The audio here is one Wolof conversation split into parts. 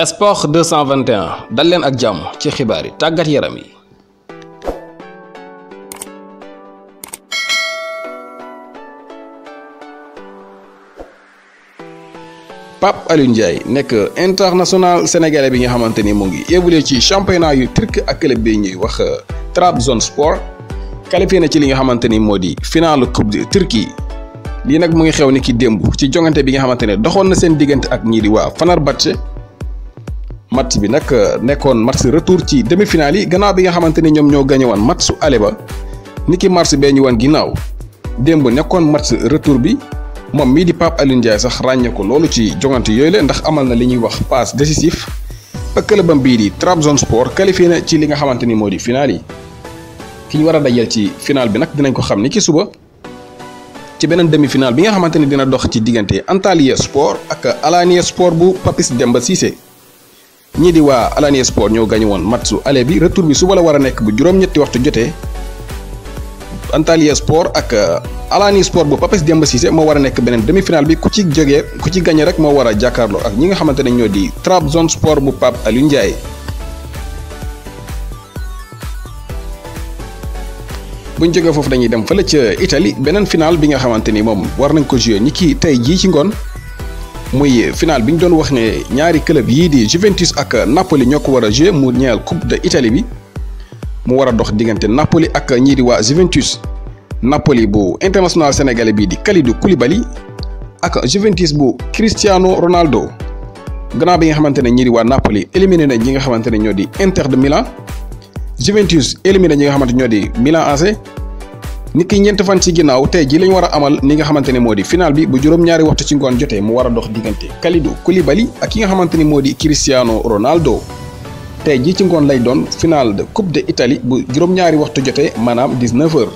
Sport 221 dal leen ak jàmm ci xibaar yi tàggat yaram yi. Abdoulaye Ndiaye nekk international sénégalais bi nga xamante ni mu ngi évolué ci championnat yu turc ak club bi ñuy wax Trabzonspor qualifié na ci li nga xamante ni moo di finaalu coupe de Turquie lii nag mu ngi xew ni ki démb ci jongante bi nga xamante ne doxoon na seen diggante ak ñii di waa Fenerbahçe. match bi nag nekkoon match retour ci demi-finale yi gannaaw bi nga xamante ni ñoom ñoo gagné woon match su aller ba niki match bee ñu woon ginnaaw démb nekkoon match retour bi moom mii di Abdoulaye Ndiaye sax ràññee ko loolu ci jongante yooyu la ndax amal na li ñuy wax passe décisif ba clubam bii di Trabzonspor qualifié na ci li nga xamante ni moo di finale yi ki ñu war a dajal ci final bi nag dinañ ko xam ni ki suba ci beneen demi-finale bi nga xamante ni dina dox ci diggante Antalya Sport ak Alanya Sport bu Papis Demba Cissé. ñii di waa Alanya Sport ñoo gañu woon match su aller bi retour bi suba la war a nekk bu juróom-ñetti waxtu jotee Antalya Sport ak Alanya Sport bu Papis Demba Cissé moo war a nekk beneen demi-finale bi ku ci gañe rek moo war a jàkkaarloo ak ñi nga xamante ne ñoo di Trabzonspor bu Abdoulaye Ndiaye. buñ jógee foofu dañuy dem fële ca Italie beneen final bi nga xamante ni moom war nañ ko jouer ñi kii tey jii ci ngoon. muy final bi ñu doon wax ne ñaari club yii di Juventus ak Napoli ñoo ko war a jouer mu ñeel coupe de Italie bi mu war a dox diggante Napoli ak ñii di waa Juventus Napoli bu international sénégalais bii di Kalidou Koulibaly ak Juventus bu Cristiano Ronaldo gannaaw bi nga xamante ne ñii di waa Napoli éliminé na ñi nga xamante ne ñoo di Inter de Milan Juventus éliminé ñi nga xamante ñoo di Milan AC. nit ki ñeent fan ci ginnaaw tey ji lañ war a amal ni nga xamante ne moo di final bi bu juróom-ñaari waxtu ci ngoon jotee mu war a dox diggante Kalidou Koulibaly ak ki nga xamante ni moo di Cristiano Ronaldo tey ji ci ngoon lay doon final de coupe de Italie bu juróom-ñaari waxtu jotee maanaam 19h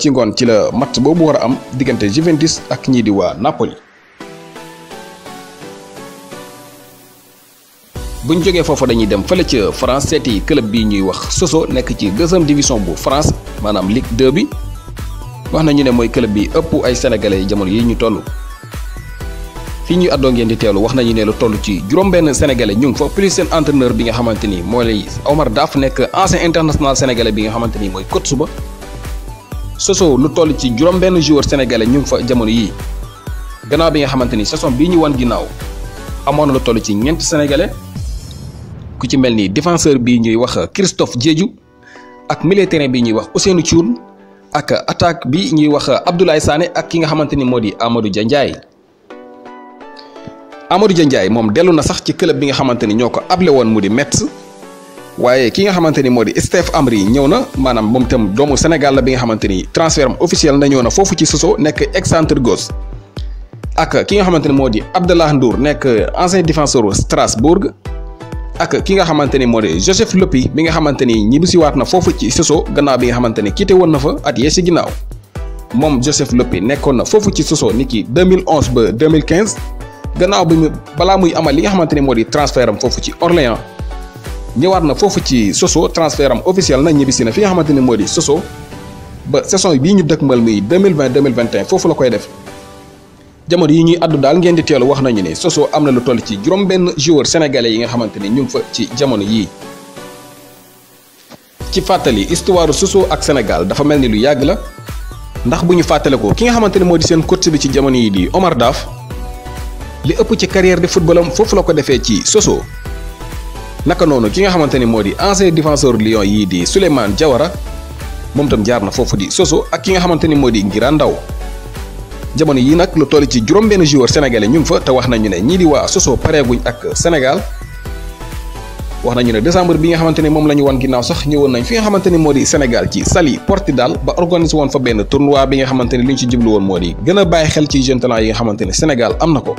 ci ngoon ci la match boobu war a am diggante Juventus ak ñii di waa Napoli. buñ jógee foofu dañuy dem fële ca France seeti club bi ñuy wax Sochaux nekk ci deuxième division bu France maanaam Ligue 2 bi wax nañu ne mooy club bi ëpp ay sénégalais jamono yi ñu toll. fii ñuy àddoo ngeen di teelu wax nañu ne lu toll ci juróom-benn sénégalais ñu ngi fa plus seen entraîneur bi nga xamante ni moo lay Omar Daf nekk ancien international sénégalais bi nga xamante ni mooy coach suba. Sochaux lu toll ci juróom-benn joueur sénégalais ñu ngi fa jamono yii gannaaw bi nga xamante ni saison bii ñu wan ginnaaw amoon na lu toll ci ñeenti sénégalais. ku ci mel ni défenseur bii ñuy wax Christophe Diédhiou ak milieu terrain bi ñuy wax Ousseynou Thioune ak attaque bi ñuy wax Abdoulaye Sané ak ki nga xamante ni moo di Amadou Ndiaye. Amadou Ndiaye moom dellu na sax ci club bi nga xamante ni ñoo ko able woon mu di Metz waaye ki nga xamante ni moo di Steph Amri ñëw na maanaam moom itam doomu Sénégal la bi nga xamante ni transfert am officiel na ñëw na foofu ci Sochaux nekk ex-centre gauche ak ki nga xamante ni moo di Abdallah Ndour nekk ancien défenseur Strasbourg. ak ki nga xamante ni moo di Joseph Lopi bi nga xamante ni ñibbisiwaat na foofu ci Sochaux gannaaw bi nga xamante ni quitté woon na fa at yee si ginnaaw moom Joseph Lopi nekkoon na foofu ci Sochaux ni ki 2011 ba 2015 gannaaw bi balaa muy amal li nga xamante ni moo di transfert am foofu ci Orléans ñëwaat na foofu ci Sochaux transfert am officiel na ñibbisi na fi nga xamante ni moo di Sochaux ba saison bii ñu dëkkmal muy 2020-2021 foofu la koy def. jamono yi ñuy addu daal ngeen di teelu wax nañu ne Sochaux am na lu toll ci juróom-benn joueur sénégalais yi nga xamante ni ñu ngi fa ci jamono yii. ci fàttali histoire Sochaux ak Sénégal dafa mel ni lu yàgg la ndax bu ñu fàttale ko ki nga xamante ni moo di seen coach bi ci jamono yi di Omar Daf li ëpp ci carrière de footballam foofu la ko defee ci Sochaux. naka noonu ki nga xamante ni moo di ancien défenseur Lyon yii di Souleymane Diawara moom tam jaar na foofu di Sochaux ak ki nga xamante ni moo di Ngiraan Ndaw jamono yi nag lu toll ci juróom-benn joueur sénégalais ñu ngi fa te wax nañu ne ñii di waa Sochaux pareeguñ ak Sénégal wax nañu ne décembre bi nga xamante ni moom la ñu wan ginnaaw sax ñëwoon nañ fi nga xamante ni moo di Sénégal ci Saly Portudal ba organisé woon fa benn tournoi bi nga xamante ni li ñu ci jublu woon moo di gën a bàyyi xel ci jeunes talents yi nga xamante ni Sénégal am na ko.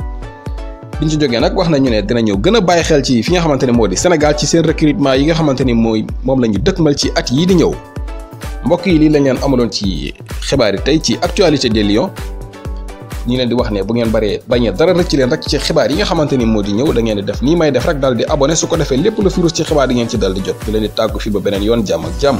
biñ ci jógee nag wax nañu ne dinañu gën a bàyyi xel ci fi nga xamante ne moo di Sénégal ci seen recrutement yi nga xamante ni moom la ñu dëkkmal ci at yii di ñëw mbokk yi lii lañ leen amaloon ci xibaar yi tey ci actualité des Lions. ñi leen di wax ne bu ngeen bañee dara rëcc leen rek ci xibaar yi nga xamante ni moo di ñëw da ngeen di def nii may def rek daal di abonné su ko defee lépp lu fi ruus ci xibaar yi ngeen ci dal di jot di leen di tàggu fi ba beneen yoon jàmm ak jàmm.